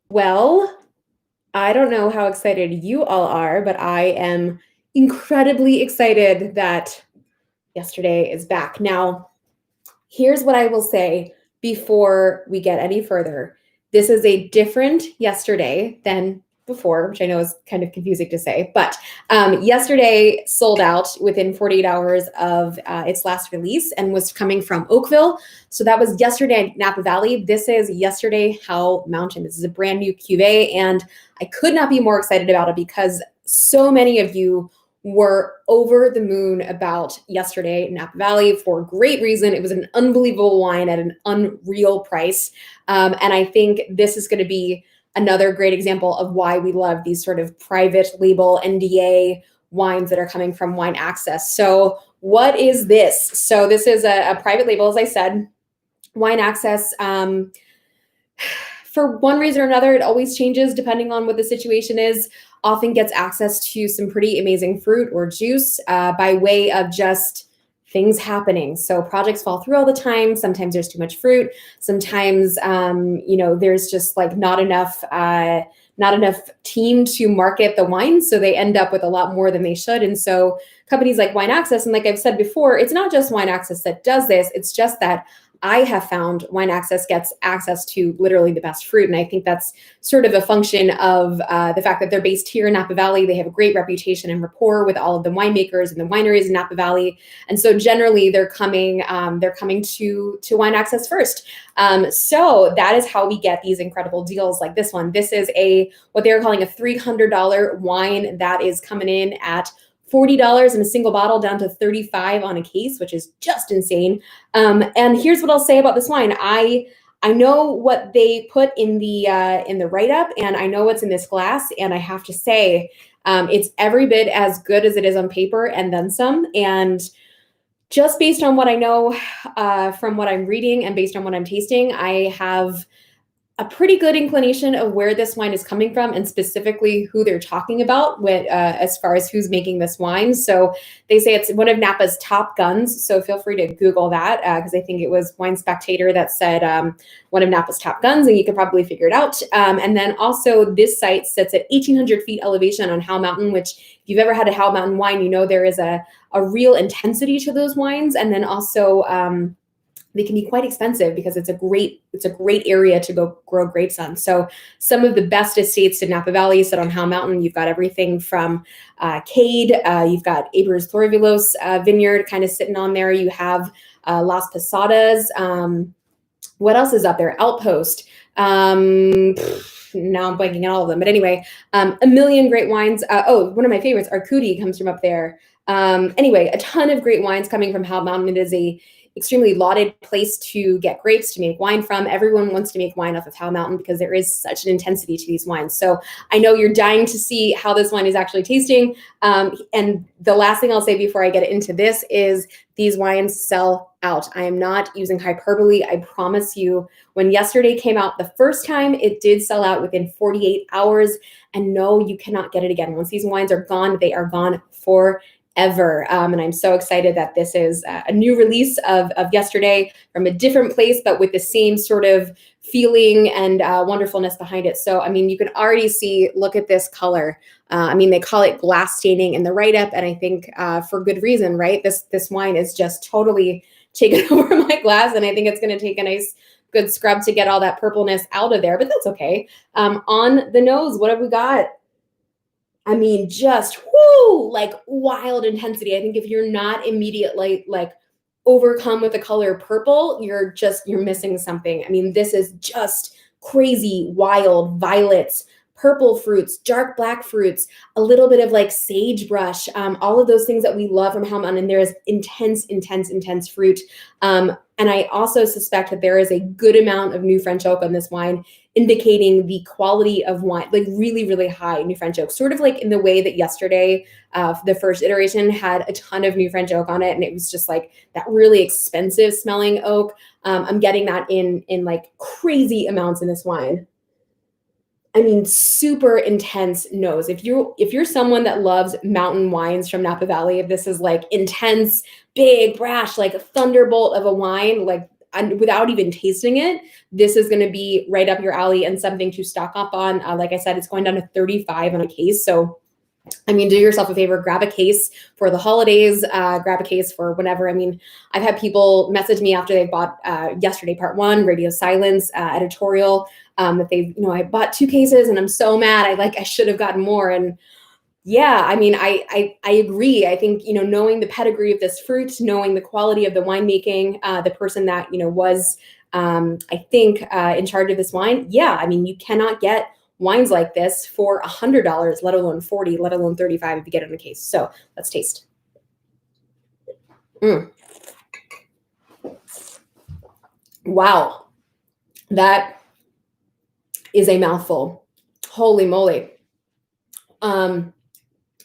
Well, I don't know how excited you all are, but I am incredibly excited that yesterday is back. Now, here's what I will say before we get any further. This is a different yesterday than before, which I know is kind of confusing to say, but yesterday sold out within 48 hours of its last release and was coming from Oakville. So that was yesterday at Napa Valley. This is yesterday Howell Mountain. This is a brand new cuvee, and I could not be more excited about it because so many of you were over the moon about yesterday in Napa Valley for great reason. It was an unbelievable wine at an unreal price. And I think this is going to be another great example of why we love these sort of private label NDA wines that are coming from Wine Access. So what is this? So this is a private label, as I said. Wine Access, for one reason or another, it always changes depending on what the situation is, often gets access to some pretty amazing fruit or juice by way of just things happening. So projects fall through all the time. Sometimes there's too much fruit. Sometimes, there's just like not enough team to market the wine. So they end up with a lot more than they should. And so companies like Wine Access, and like I've said before, it's not just Wine Access that does this. It's just that I have found Wine Access gets access to literally the best fruit. And I think that's sort of a function of the fact that they're based here in Napa Valley. They have a great reputation and rapport with all of the winemakers and the wineries in Napa Valley. And so generally they're coming to Wine Access first. So that is how we get these incredible deals like this one. This is what they're calling a $300 wine that is coming in at $40 in a single bottle down to $35 on a case, which is just insane. And here's what I'll say about this wine. I know what they put in the write-up, and I know what's in this glass, and I have to say it's every bit as good as it is on paper and then some. And just based on what I know from what I'm reading and based on what I'm tasting, I have a pretty good inclination of where this wine is coming from and specifically who they're talking about as far as who's making this wine. So they say it's one of Napa's top guns. So feel free to Google that because I think it was Wine Spectator that said one of Napa's top guns, and you could probably figure it out. And then also this site sits at 1,800 feet elevation on Howell Mountain, which if you've ever had a Howell Mountain wine, you know there is a real intensity to those wines. And then also they can be quite expensive because it's a great area to go grow grapes on. So some of the best estates in Napa Valley sit on Howell Mountain. You've got everything from Cade, you've got Abers Thorvilos vineyard kind of sitting on there. You have Las Posadas. What else is up there? Outpost. Now I'm blanking on all of them. But anyway, a million great wines. One of my favorites, Arcudi, comes from up there. Anyway, a ton of great wines coming from Howell Mountain. It is a extremely lauded place to get grapes, to make wine from. Everyone wants to make wine off of Howell Mountain because there is such an intensity to these wines. So I know you're dying to see how this wine is actually tasting. And the last thing I'll say before I get into this is these wines sell out. I am not using hyperbole. I promise you, when yesterday came out the first time, it did sell out within 48 hours. And no, you cannot get it again. Once these wines are gone, they are gone forever. And I'm so excited that this is a new release of yesterday from a different place, but with the same sort of feeling and wonderfulness behind it. So, I mean, you can already see, look at this color. They call it glass staining in the write-up, and I think for good reason, right? This wine is just totally taken over my glass, and I think it's going to take a nice good scrub to get all that purpleness out of there, but that's okay. On the nose, what have we got? I mean, just whoo, like wild intensity. I think if you're not immediately like overcome with the color purple, you're missing something. I mean, this is just crazy, wild violets, purple fruits, dark black fruits, a little bit of like sagebrush, all of those things that we love from Howell Mountain. And there is intense fruit. And I also suspect that there is a good amount of new French oak on this wine, indicating the quality of wine, like really, really high new French oak, sort of like in the way that yesterday, the first iteration had a ton of new French oak on it. And it was just like that really expensive smelling oak. I'm getting that in like crazy amounts in this wine. I mean, super intense nose. If you're someone that loves mountain wines from Napa Valley, if this is like intense, big, brash, like a thunderbolt of a wine, like without even tasting it, this is going to be right up your alley and something to stock up on. Like I said, it's going down to 35 on a case. So I mean, do yourself a favor, grab a case for the holidays, grab a case for whenever. I mean, I've had people message me after they bought yesterday, part one, Radio Silence editorial, that they've, I bought 2 cases and I'm so mad. I should have gotten more. And yeah, I mean, I agree. I think, knowing the pedigree of this fruit, knowing the quality of the winemaking, the person that, was, I think, in charge of this wine. Yeah, I mean, you cannot get wines like this for $100, let alone 40, let alone 35 if you get it in a case. So let's taste. Wow. That is a mouthful. Holy moly.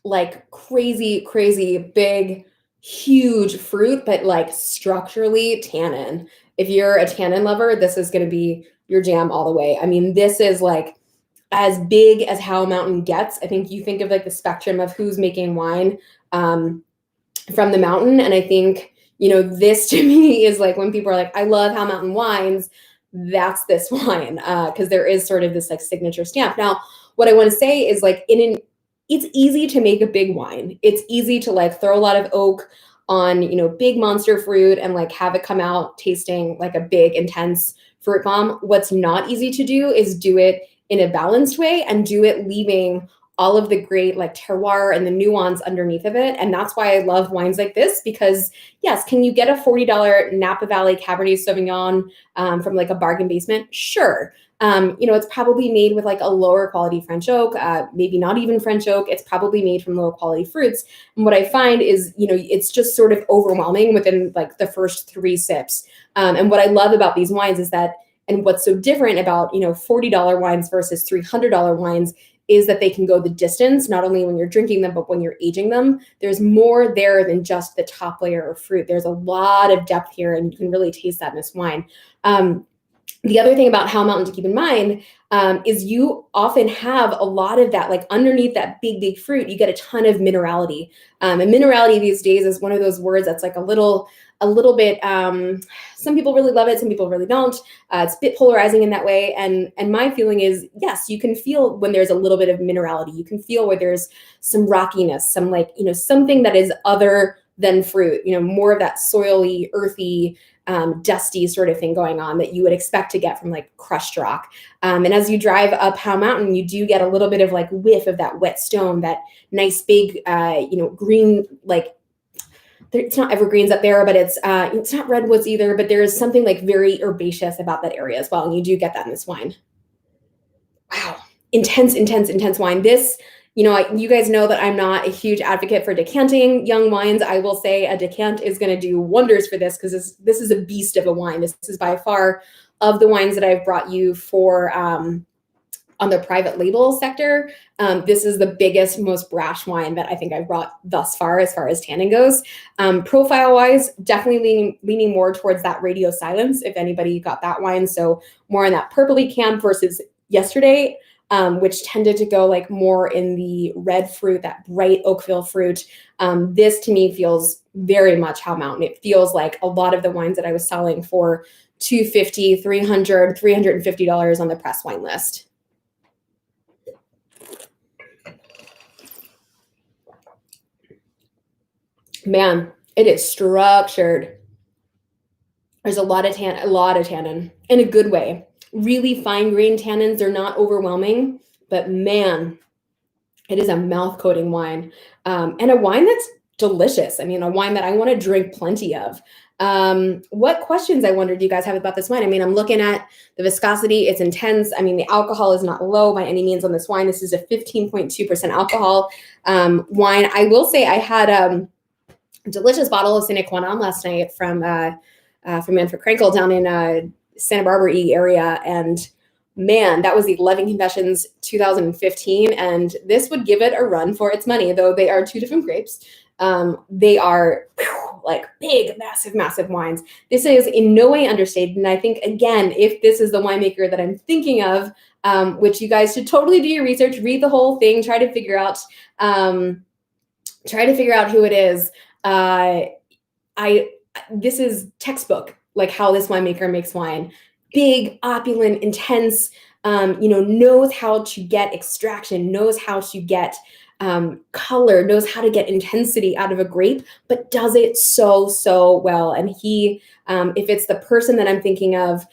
Like crazy, big, huge fruit, but like structurally tannin. If you're a tannin lover, this is going to be your jam all the way. I mean, this is like as big as Howell Mountain gets. I think you think of like the spectrum of who's making wine from the mountain. And I think, this to me is like when people are like, I love Howell Mountain wines, that's this wine. Because there is sort of this like signature stamp. Now, what I want to say is like it's easy to make a big wine. It's easy to like throw a lot of oak on, big monster fruit and like have it come out tasting like a big, intense fruit bomb. What's not easy to do is do it in a balanced way and do it leaving all of the great like terroir and the nuance underneath of it. And that's why I love wines like this, because yes, can you get a $40 Napa Valley Cabernet Sauvignon from like a bargain basement? Sure. It's probably made with like a lower quality French oak, maybe not even French oak. It's probably made from lower quality fruits. And what I find is, it's just sort of overwhelming within like the first 3 sips. And what I love about these wines is that, and what's so different about, $40 wines versus $300 wines is that they can go the distance, not only when you're drinking them, but when you're aging them. There's more there than just the top layer of fruit. There's a lot of depth here, and you can really taste that in this wine. The other thing about Howell Mountain to keep in mind is you often have a lot of that, like underneath that big fruit, you get a ton of minerality. And minerality these days is one of those words that's like a little bit, some people really love it, some people really don't. It's a bit polarizing in that way. And my feeling is, yes, you can feel when there's a little bit of minerality. You can feel where there's some rockiness, some like, something that is other than fruit, more of that soily, earthy, dusty sort of thing going on that you would expect to get from like crushed rock. And as you drive up Howell Mountain, you do get a little bit of like whiff of that wet stone, that nice big, green, like it's not evergreens up there, but it's not redwoods either, but there is something like very herbaceous about that area as well. And you do get that in this wine. Wow. Intense wine. This, you guys know that I'm not a huge advocate for decanting young wines. I will say a decant is going to do wonders for this, because this is a beast of a wine. This is by far, of the wines that I've brought you for on the private label sector, this is the biggest, most brash wine that I think I've brought thus far as tannin goes. Profile-wise, definitely leaning more towards that Radio Silence, if anybody got that wine. So more in that purpley camp versus yesterday, which tended to go like more in the red fruit, that bright Oakville fruit. This to me feels very much Howell Mountain. It feels like a lot of the wines that I was selling for $250, $300, $350 on the press wine list. Man, it is structured. There's a lot of tannin in a good way. Really fine grained tannins. They're not overwhelming, but man, it is a mouth coating wine, and a wine that's delicious. I mean, a wine that I want to drink plenty of. What questions, I wonder, do you guys have about this wine? I mean, I'm looking at the viscosity. It's intense. I mean, the alcohol is not low by any means on this wine. This is a 15.2% alcohol wine. I will say I had a delicious bottle of Sine Qua Non last night from Manfred Krenkel down in Santa Barbara area. And man, that was the 11 Confessions 2015. And this would give it a run for its money, though they are 2 different grapes. They are like big, massive wines. This is in no way understated. And I think, again, if this is the winemaker that I'm thinking of, which you guys should totally do your research, read the whole thing, try to figure out who it is. This is textbook like how this winemaker makes wine. Big, opulent, intense, knows how to get extraction, knows how to get color, knows how to get intensity out of a grape, but does it so, so well. And he, if it's the person that I'm thinking of,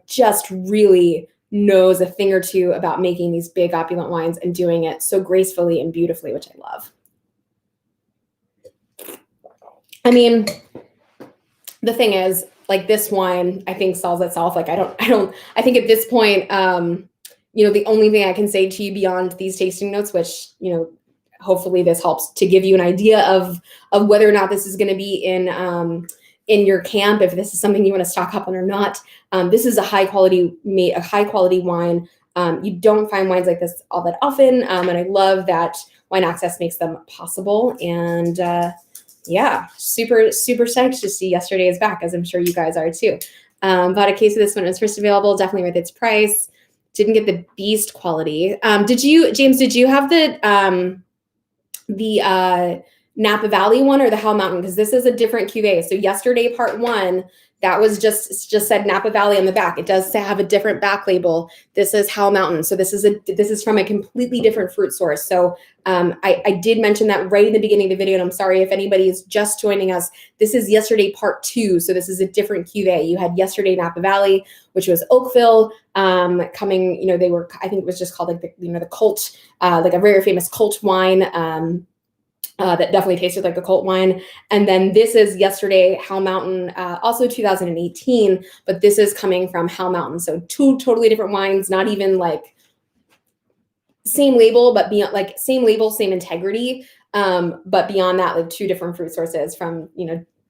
just really knows a thing or two about making these big opulent wines and doing it so gracefully and beautifully, which I love. I mean, the thing is, like, this wine, I think sells itself. Like, I think at this point, the only thing I can say to you beyond these tasting notes, which, hopefully this helps to give you an idea of whether or not this is going to be in your camp, if this is something you want to stock up on or not. This is a high quality wine. You don't find wines like this all that often. And I love that Wine Access makes them possible. And yeah, super, super psyched to see Yesterday is back, as I'm sure you guys are too. Bought a case of this when it was first available, definitely worth its price. Didn't get the beast quality. James, did you have the Napa Valley one or the Howell Mountain? Because this is a different cuvee. So Yesterday Part 1, that was just said Napa Valley on the back. It does have a different back label. This is Howell Mountain. So this is from a completely different fruit source. So I did mention that right in the beginning of the video, and I'm sorry if anybody is just joining us. This is Yesterday Part 2. So this is a different cuvee. You had Yesterday Napa Valley, which was Oakville, coming, they were, I think it was just called like the cult, like a very famous cult wine, that definitely tasted like a cult wine. And then this is Yesterday Howell Mountain, also 2018, but this is coming from Howell Mountain. So two totally different wines, not even like same label, but beyond, like same label, same integrity. But beyond that, like two different fruit sources from,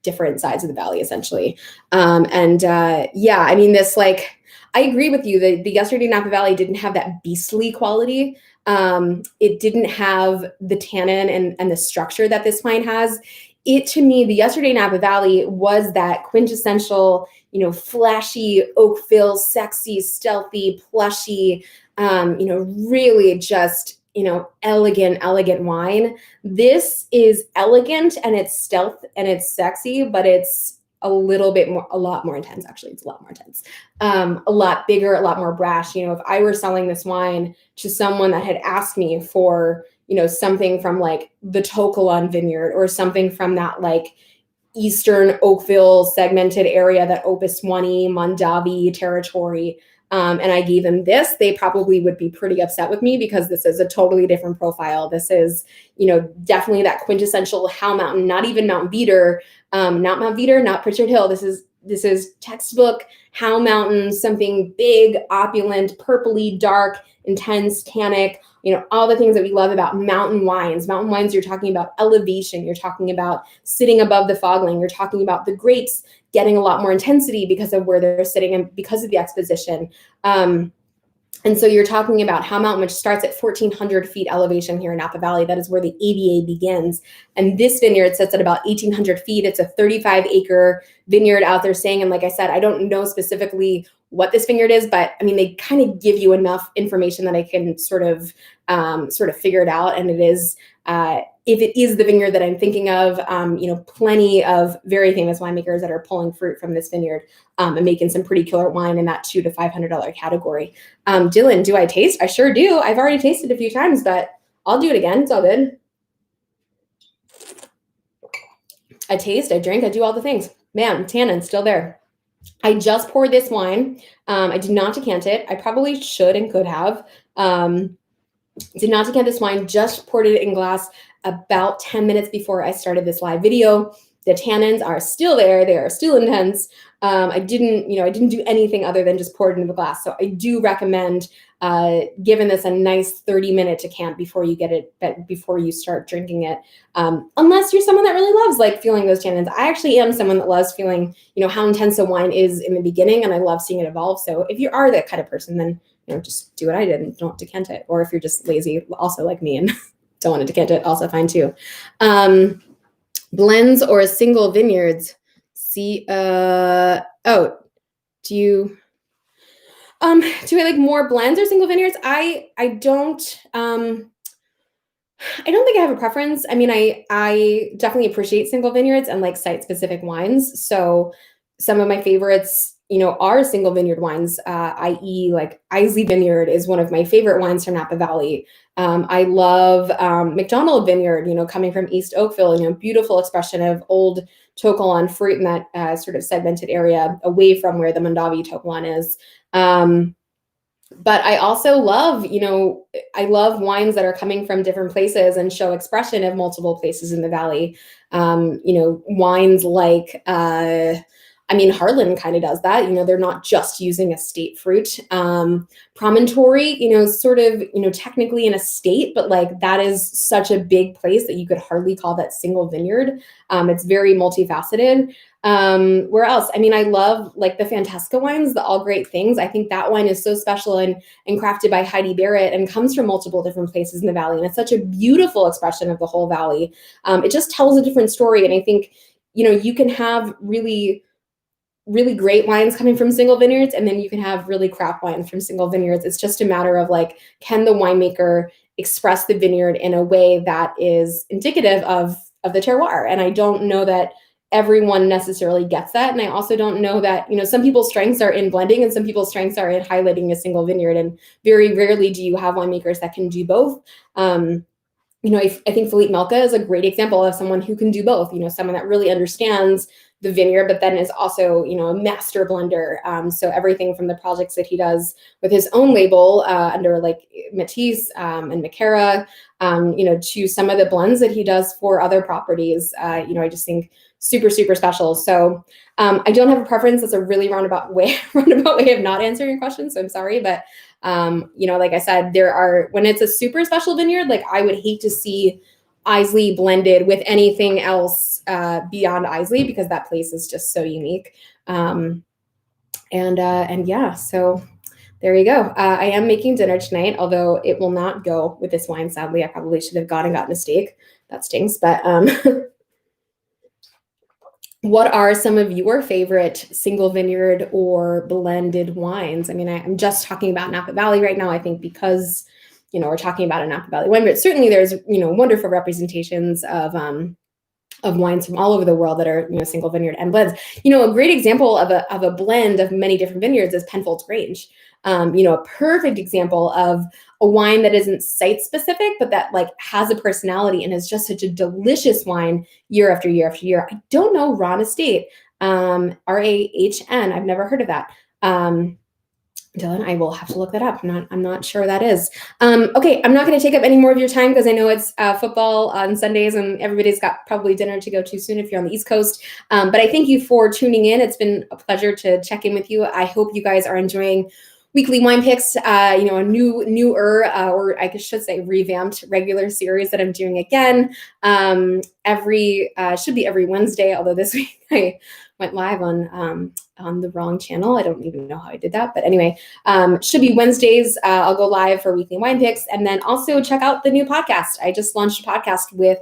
different sides of the valley, essentially. Yeah, I mean, this, like, I agree with you. The Yesterday Napa Valley didn't have that beastly quality. It didn't have the tannin and the structure that this wine has. To me, the Yesterday Napa Valley was that quintessential, flashy, Oakville, sexy, stealthy, plushy, really just, elegant wine. This is elegant and it's stealth and it's sexy, but it's a lot more intense. Actually, it's a lot more intense, a lot bigger, a lot more brash. If I were selling this wine to someone that had asked me for, something from like the Tokalon vineyard or something from that like Eastern Oakville segmented area, that Opus 20, Mondavi territory, and I gave them this, they probably would be pretty upset with me because this is a totally different profile. This is, definitely that quintessential Howell Mountain, not even Mount Veeder, not Pritchard Hill. This is textbook Howell Mountain, something big, opulent, purpley, dark, intense, tannic, all the things that we love about mountain wines. Mountain wines, you're talking about elevation. You're talking about sitting above the fogland. You're talking about the grapes getting a lot more intensity because of where they're sitting and because of the exposition. And so you're talking about Howell Mountain, which starts at 1,400 feet elevation here in Napa Valley. That is where the AVA begins. And this vineyard sits at about 1,800 feet. It's a 35-acre vineyard out there saying, and like I said, I don't know specifically what this vineyard is, but I mean, they kind of give you enough information that I can sort of figure it out. And it is, if it is the vineyard that I'm thinking of, plenty of very famous winemakers that are pulling fruit from this vineyard and making some pretty killer wine in that $200 to $500 category. Dylan, do I taste? I sure do. I've already tasted a few times, but I'll do it again. It's all good. I taste, I drink, I do all the things. Man, tannin's still there. I just poured this wine. I did not decant it. I probably should and could have. Did not decant this wine, just poured it in glass about 10 minutes before I started this live video. The tannins are still there. They are still intense. I didn't do anything other than just pour it into the glass. So I do recommend giving this a nice 30-minute decant before you start drinking it. Unless you're someone that really loves like feeling those tannins. I actually am someone that loves feeling, how intense a wine is in the beginning, and I love seeing it evolve. So if you are that kind of person, then just do what I did and don't decant it. Or if you're just lazy, also like me, and don't want to decant it, also fine too. Blends or single vineyards. Do I like more blends or single vineyards? I don't think I have a preference. I mean, I definitely appreciate single vineyards and like site specific wines. So some of my favorites, are single vineyard wines, i.e. like Islay Vineyard is one of my favorite wines from Napa Valley. I love McDonald Vineyard, coming from East Oakville, beautiful expression of old To Kalon fruit in that sort of segmented area away from where the Mondavi To Kalon is. But I also love, I love wines that are coming from different places and show expression of multiple places in the valley. Wines like, Harlan kind of does that. They're not just using estate fruit. Promontory, sort of, technically an estate, but like that is such a big place that you could hardly call that single vineyard. It's very multifaceted. Where else? I love like the Fantasca wines, the All Great Things. I think that wine is so special and crafted by Heidi Barrett and comes from multiple different places in the valley. And it's such a beautiful expression of the whole valley. It just tells a different story. And I think, you can have really great wines coming from single vineyards, and then you can have really crap wines from single vineyards. It's just a matter of like, can the winemaker express the vineyard in a way that is indicative of the terroir? And I don't know that everyone necessarily gets that. And I also don't know that, some people's strengths are in blending and some people's strengths are in highlighting a single vineyard. And very rarely do you have winemakers that can do both. I think Philippe Melka is a great example of someone who can do both, someone that really understands the vineyard, but then is also, a master blender. So everything from the projects that he does with his own label under like Matisse and Macara, to some of the blends that he does for other properties, I just think super, super special. So I don't have a preference. That's a really roundabout way of not answering your question. So I'm sorry, but like I said, when it's a super special vineyard, like I would hate to see Islay blended with anything else beyond Islay, because that place is just so unique. And yeah, so there you go. I am making dinner tonight, although it will not go with this wine, sadly. I probably should have gone and gotten a steak. That stinks, but what are some of your favorite single vineyard or blended wines? I'm just talking about Napa Valley right now, I think, because, we're talking about a Napa Valley wine, but certainly there's, wonderful representations of wines from all over the world that are, single vineyard and blends. A great example of a blend of many different vineyards is Penfolds Grange. A perfect example of a wine that isn't site specific, but that like has a personality and is just such a delicious wine year after year after year. I don't know Ron Estate, Rahn. I've never heard of that. Dylan, I will have to look that up. I'm not sure that is. Okay, I'm not going to take up any more of your time because I know it's football on Sundays and everybody's got probably dinner to go to soon if you're on the East Coast. But I thank you for tuning in. It's been a pleasure to check in with you. I hope you guys are enjoying weekly wine picks, a newer, or I should say revamped regular series that I'm doing again. Should be every Wednesday, although this week I went live on the wrong channel. I don't even know how I did that, but anyway, should be Wednesdays. I'll go live for weekly wine picks, and then also check out the new podcast. I just launched a podcast with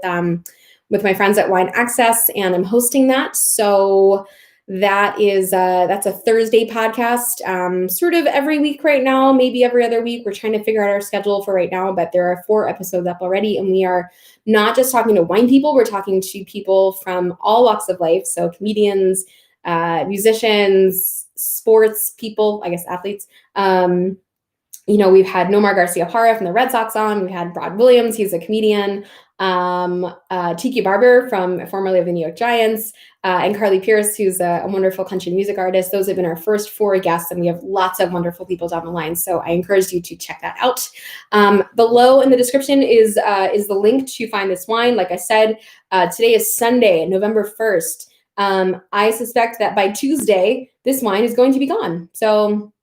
my friends at Wine Access, and I'm hosting that. So that's a Thursday podcast, sort of every week right now, maybe every other week. We're trying to figure out our schedule for right now, but there are 4 episodes up already, and we are not just talking to wine people, we're talking to people from all walks of life. So comedians, musicians, sports people, I guess athletes. We've had Nomar Garcia-Parra from the Red Sox on. We had Brad Williams, he's a comedian. Tiki Barber formerly of the New York Giants, and Carly Pierce, who's a wonderful country music artist. Those have been our first 4 guests, and we have lots of wonderful people down the line. So I encourage you to check that out. Below in the description is the link to find this wine. Like I said, today is Sunday, November 1st. I suspect that by Tuesday, this wine is going to be gone. So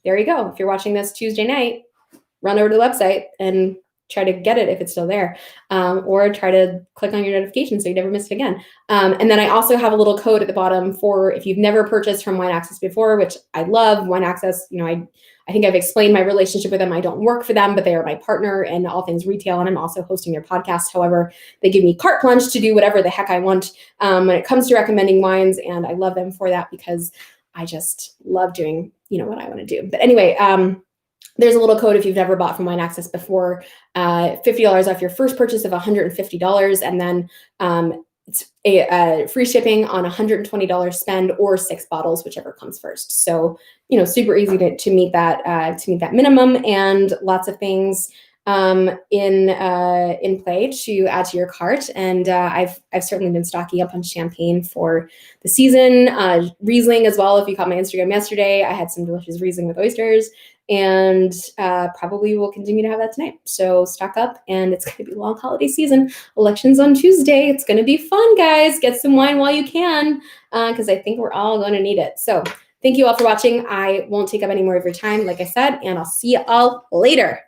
there you go. If you're watching this Tuesday night, run over to the website and try to get it if it's still there, or try to click on your notification so you never miss it again. And then I also have a little code at the bottom for if you've never purchased from Wine Access before, which I love. Wine Access, I think I've explained my relationship with them. I don't work for them, but they are my partner in all things retail, and I'm also hosting their podcast. However, they give me carte blanche to do whatever the heck I want when it comes to recommending wines, and I love them for that because I just love doing, what I want to do. But anyway, there's a little code if you've never bought from Wine Access before, $50 off your first purchase of $150. And then it's a free shipping on $120 spend or 6 bottles, whichever comes first. So, you know, super easy to meet that minimum, and lots of things in play to add to your cart. And I've certainly been stocking up on champagne for the season. Riesling as well. If you caught my Instagram yesterday, I had some delicious Riesling with oysters, and probably will continue to have that tonight. So stock up, and it's going to be a long holiday season. Elections on Tuesday. It's going to be fun, guys. Get some wine while you can, because I think we're all going to need it. So thank you all for watching. I won't take up any more of your time, like I said, and I'll see you all later.